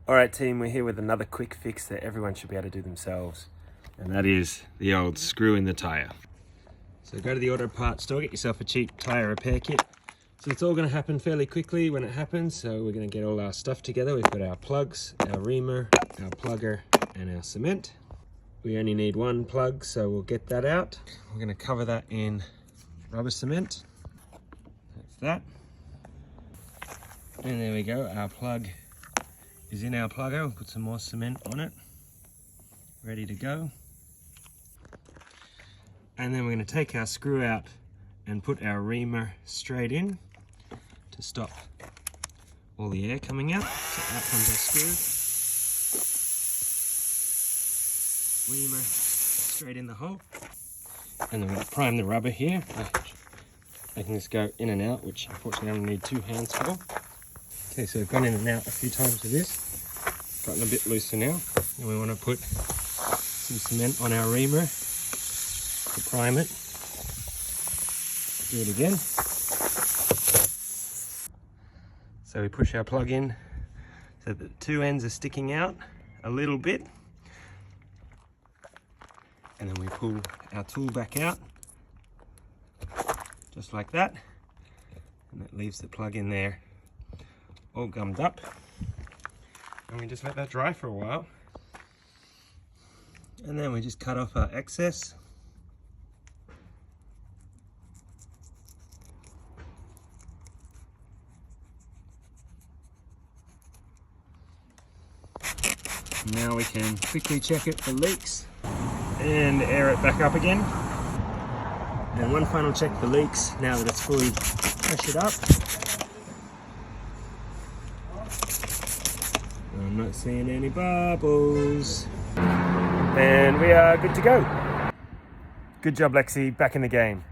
Alright team, we're here with another quick fix that everyone should be able to do themselves. And that is the old screw in the tyre. So go to the auto parts store, get yourself a cheap tyre repair kit. So it's all going to happen fairly quickly when it happens. So we're going to get all our stuff together. We've got our plugs, our reamer, our plugger and our cement. We only need one plug, so we'll get that out. We're going to cover that in rubber cement. That's that. And there we go, our plug is in our plugger. We'll put some more cement on it. Ready to go. And then we're going to take our screw out and put our reamer straight in to stop all the air coming out. So out comes our screw. Reamer straight in the hole. And then we're going to prime the rubber here, making this go in and out, which unfortunately I'm going to need 2 hands for. Okay, so we've gone in and out a few times with this. Gotten a bit looser now. And we want to put some cement on our reamer to prime it. Do it again. So we push our plug in so that the 2 ends are sticking out a little bit. And then we pull our tool back out, just like that. And that leaves the plug in there all gummed up. And we just let that dry for a while. And then we just cut off our excess. Now we can quickly check it for leaks and air it back up again. And one final check for leaks now that it's fully pressured up. I'm not seeing any bubbles. And we are good to go. Good job, Lexi, back in the game.